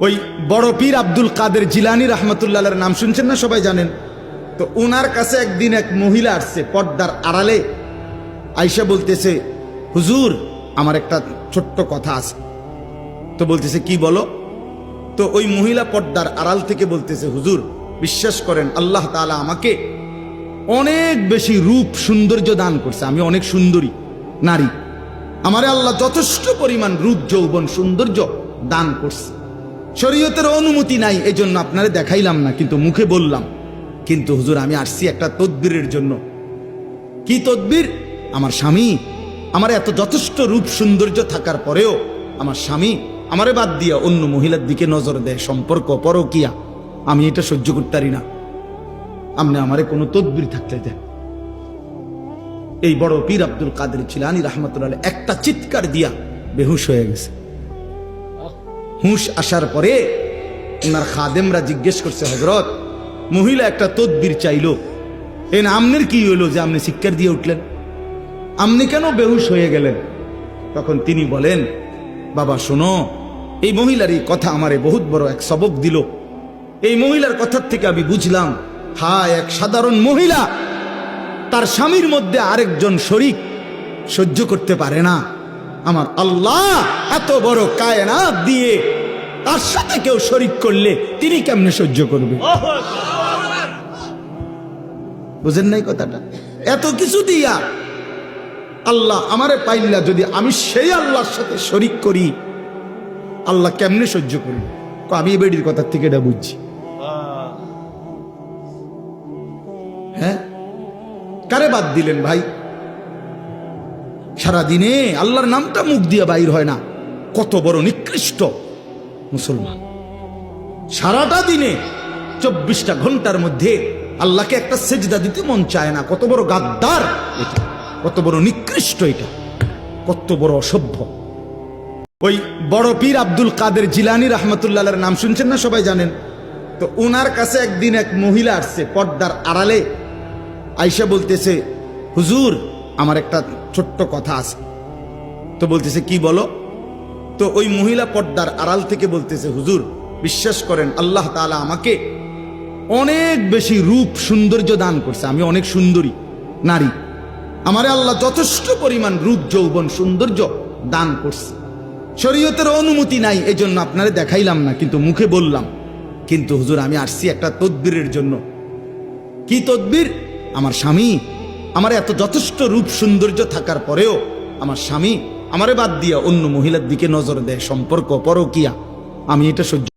ওই বড় পীর আব্দুল কাদের জিলানী রহমতুল্লাহর নাম শুনছেন না, সবাই জানেন। তো ওনার কাছে একদিন এক মহিলা আসছে পর্দার আড়ালে, আয়শা বলতেছে, হুজুর আমার একটা ছোট্ট কথা আছে। তো বলতেছে, কি বলো? তো ওই মহিলা পর্দার আড়াল থেকে বলতেছে, হুজুর বিশ্বাস করেন আল্লাহ তাআলা আমাকে অনেক বেশি রূপ সৌন্দর্য দান করছে, আমি অনেক সুন্দরী নারী, আমারে আল্লাহ যথেষ্ট পরিমাণ রূপ যৌবন সৌন্দর্য দান করছে। শরীয়তের অনুমতি নাই, এই জন্য আপনারে দেখাইলাম না, কিন্তু মুখে বললাম। কিন্তু হুজুর আমি আসছি একটা তদবিরের জন্য। কি তদবির? আমার স্বামী আমার এত যথেষ্ট রূপ সৌন্দর্য থাকার পরেও আমার স্বামী আমারে বাদ দিয়া অন্য মহিলার দিকে নজর দেয়, সম্পর্ক পরকিয়া, আমি এটা সহ্য করতে পারি না, আপনি আমারে কোনো তদবির থাকলে দেন। এই বড় পীর আব্দুল কাদের জিলানী রহমতুল্লাহ একটা চিৎকার দিয়া বেহুশ হয়ে গেছে। হুঁশ আসার পরে ওনার খাদেমরা জিজ্ঞেস করছে, হযরত মহিলা একটা তদবির চাইলো, আমনের কি হইলো যে আপনি চিৎকার দিয়ে উঠলেন, আপনি কেন বেহুশ হয়ে গেলেন? তখন তিনি বলেন, বাবা শোনো, এই মহিলার এই কথা আমারে বহুত বড় এক সবক দিল। এই মহিলার কথার থেকে আমি বুঝলাম, হ্যাঁ এক সাধারণ মহিলা তার স্বামীর মধ্যে আরেকজন শরীক সহ্য করতে পারে না, আমার আল্লাহ এত বড় কায়নাত দিয়ে তার সাথে কেউ শরীক করলে তিনি কেমনে সহ্য করবে? বুঝেন নাই কথাটা? এত কিছু দিয়া আল্লাহ আমারে পাইলা, যদি আমি সেই আল্লাহর সাথে শরীক করি আল্লাহ কেমনে সহ্য করবে? আমি এই বেডির কথা থেকে এটা বুঝছি। হ্যাঁ, কারে বাদ দিলেন ভাই? সারাদিনে আল্লাহর নামটা মুখ দিয়ে বাইর হয় না, কত বড় নিকৃষ্ট মুসলমান। সারাটা দিনে 24টা ঘন্টার মধ্যে আল্লাহকে একটা সেজদা দিতে মন চায় না, কত বড় গাদ্দার এটা, কত বড় নিকৃষ্ট এটা, কত বড় অসভ্য। ওই বড় পীর আব্দুল কাদের জিলানী রহমতুল্লাহর নাম শুনছেন না, সবাই জানেন। তো ওনার কাছে একদিন এক মহিলা আসছে পর্দার আড়ালে, আয়শা বলতেছে, হুজুর আমার একটা ছোট্ট কথা আছে। তো বলতেছে, কি বলো? তো ওই মহিলা পর্দার আড়াল থেকে বলতেছে, হুজুর বিশ্বাস করেন আল্লাহ তাআলা আমাকে অনেক বেশি রূপ সৌন্দর্য দান করছে, আমি অনেক সুন্দরী নারী, আমারে আল্লাহ যথেষ্ট পরিমাণ রূপ যৌবন সৌন্দর্য দান করছে। শরীয়তের অনুমতি নাই, এই জন্য আপনারে দেখাইলাম না, কিন্তু মুখে বললাম। কিন্তু হুজুর আমি আসছি একটা তদবিরের জন্য। কি তদবির? আমার স্বামী আমার এত যথেষ্ট রূপ সৌন্দর্য থাকার পরেও আমার স্বামী আমারে বাদ দিয়া অন্য মহিলার দিকে নজর দেয়, সম্পর্ক পরকিয়া, আমি এটা সহ্য